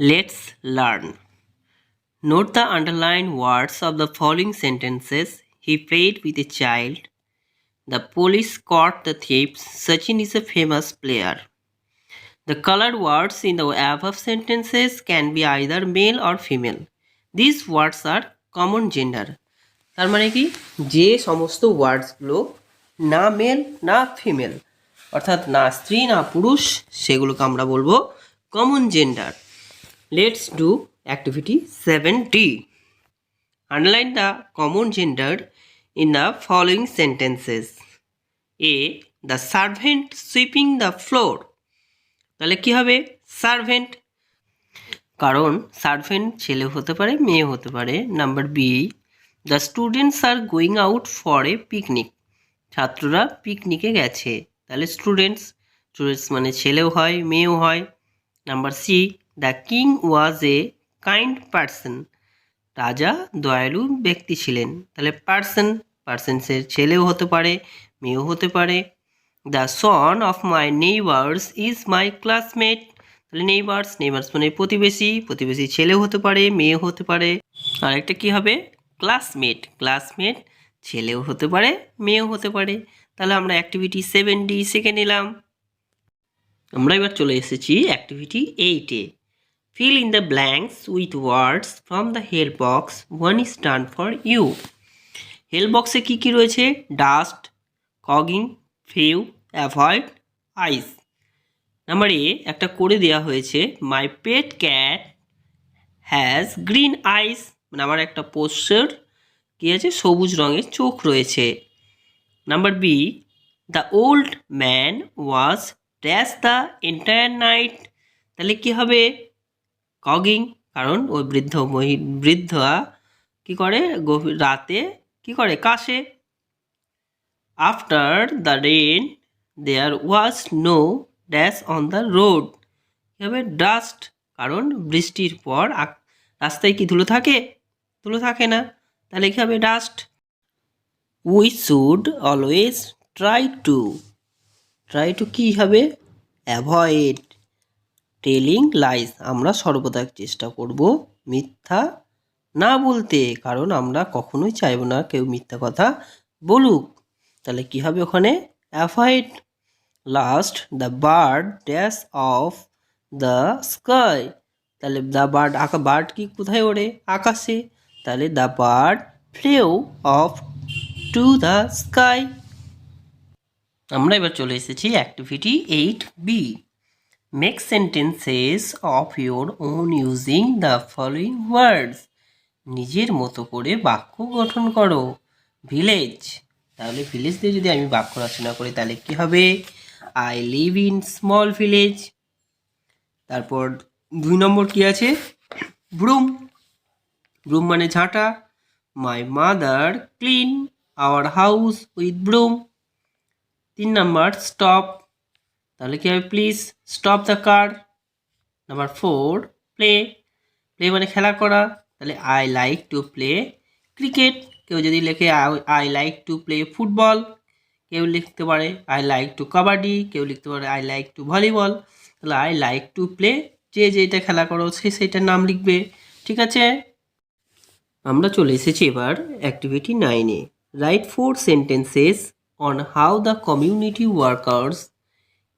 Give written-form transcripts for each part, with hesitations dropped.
Let's learn. Note the underlined words of the following sentences. He played with a child. The police caught the thieves. Sachin is a famous player. The colored words in the above sentences can be either male or female. These words are common gender. তার মানে কি, যে সমস্ত ওয়ার্ডসগুলো না mail না female, অর্থাৎ না স্ত্রী না পুরুষ, সেগুলোকে আমরা বলবো common gender. Let's do activity 7D. Underline the common gender in the following sentences. A. The servant sweeping the floor. তাহলে কি হবে? সার্ভেন্ট, কারণ সার্ভেন্ট ছেলে হতে পারে মেয়ে হতে পারে। Number B, the students are going out for a picnic. ছাত্ররা পিকনিকে গেছে, তাহলে স্টুডেন্টস মানে ছেলেও হয় মেয়েও হয়। Number C, the king was a kind person. রাজা দয়ালু ব্যক্তি ছিলেন, তাহলে পার্সনসের ছেলেও হতে পারে মেয়েও হতে পারে। The son of my neighbours is my classmate. তাহলে নেইবার্স মানে প্রতিবেশী ছেলেও হতে পারে মেয়েও হতে পারে। আর একটা কী হবে? ক্লাসমেট ছেলেও হতে পারে মেয়েও হতে পারে। তাহলে আমরা অ্যাক্টিভিটি 7D শিখে নিলাম। আমরা এবার চলে এসেছি activity 8-এ। Fill in the blanks with words from the help box. One is done for you. Help বক্সে কী কী রয়েছে? Dust, coughing, few, avoid, eyes. Number এ একটা করে দেওয়া হয়েছে, my pet cat has green eyes, মানে আমার একটা পোষ্যের কী আছে? সবুজ রঙের চোখ রয়েছে। Number B, the old man was dash the entire night. তাহলে কী হবে? কগিং, কারণ ওই বৃদ্ধা কী করে? গভীর রাতে কী করে? কাশে। After the rain there was no dash on the road. কী হবে? ডাস্ট, কারণ বৃষ্টির পর রাস্তায় কি ধুলো থাকে? ধুলো থাকে না, তাহলে কী হবে? Dust. We should always try to কী হবে? Avoid telling lies. আমরা সর্বদা চেষ্টা করব মিথ্যা না বলতে, কারণ আমরা কখনোই চাইব না কেউ মিথ্যা কথা বলুক। তাহলে কী হবে ওখানে? Avoid. Last, the bird dash of the sky. তাহলে দ্য বার্ড কি কোথায় ওড়ে? আকাশে। তাহলে the bird flew off to the sky. আমরা এবার চলে এসেছি activity 8B. Make sentences of your own using the following words. নিজের মতো করে বাক্য গঠন করো। ভিলেজ, তাহলে ভিলেজ দিয়ে যদি আমি বাক্য রচনা করি তাহলে কী হবে? I live in small village. তারপর 2 নম্বর কী আছে? ব্রুম মানে ঝাঁটা। My mother clean our house with broom. 3 number stop, তাহলে কী হবে? Please stop the car. Number 4 play মানে খেলা করা, তাহলে I like to play cricket. কেউ যদি লেখে I like to play football, কেউ লিখতে পারে আই লাইক টু কাবাডি, কেউ লিখতে পারে আই লাইক টু ভলিবল। তাহলে আই লাইক টু প্লে, যে যেটা খেলা করো সেইটার নাম লিখবে। ঠিক আছে, আমরা চলে এসেছি এবার অ্যাক্টিভিটি 9-এ। Write 4 sentences on how the community workers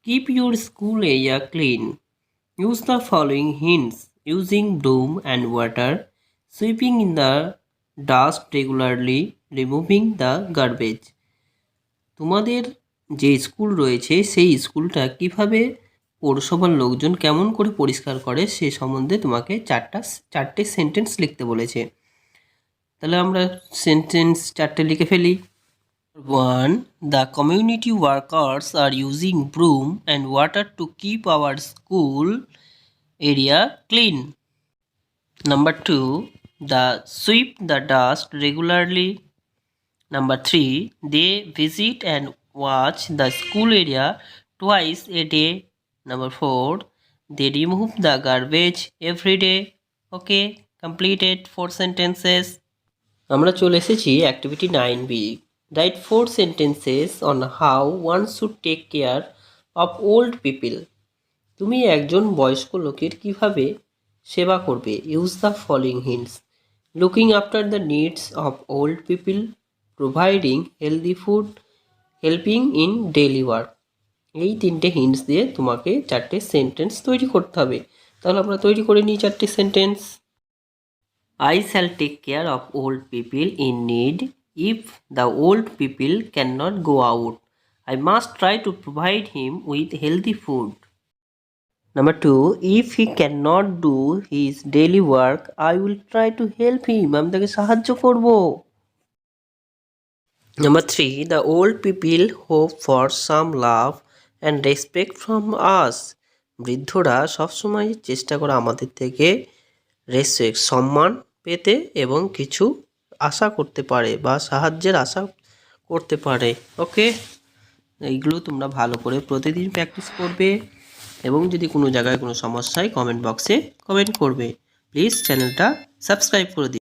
keep your school area clean. Use the following hints using broom and water, sweeping in the dust regularly, removing the garbage. তোমাদের যে স্কুল রয়েছে সেই স্কুলটা কিভাবে পৌরসভার লোকজন কেমন করে পরিষ্কার করে সে সম্বন্ধে তোমাকে চারটে সেন্টেন্স লিখতে বলেছে। তাহলে আমরা সেন্টেন্স 4টে লিখে ফেলি। 1. The community workers are using broom and water to keep our school area clean. Number 2. They sweep the dust regularly. Number 3. They visit and watch the school area twice a day. Number 4. They remove the garbage every day. Okay, completed 4 sentences. আমরা চলে এসেছি activity 9B. Write 4 sentences on how one should take care of old people. তুমি একজন বয়স্ক লোকের কিভাবে সেবা করবে। Use the following hints. Looking after the needs of old people, providing healthy food, helping in daily work. এই তিনটে hints দিয়ে তোমাকে 4টে সেন্টেন্স তৈরি করতে হবে। তাহলে আমরা তৈরি করে নিই 4টে sentence. I shall take care of old people in need. If the old people cannot go out, I must try to provide him with healthy food. Number 2, if he cannot do his daily work, I will try to help him. আমি তাকে সাহায্য করব। Number 3, the old people hope for some love and respect from us. বৃদ্ধরা সবসময় চেষ্টা করে আমাদের থেকে respect, সম্মান পেতে এবং কিছু আশা করতে পারে বা সাহায্যের আশা করতে পারে। ওকে, এইগুলো তোমরা ভালো করে প্রতিদিন প্র্যাকটিস করবে এবং যদি কোনো জায়গায় কোনো সমস্যা হয় কমেন্ট বক্সে কমেন্ট করবে। প্লিজ চ্যানেলটা সাবস্ক্রাইব করে দিও।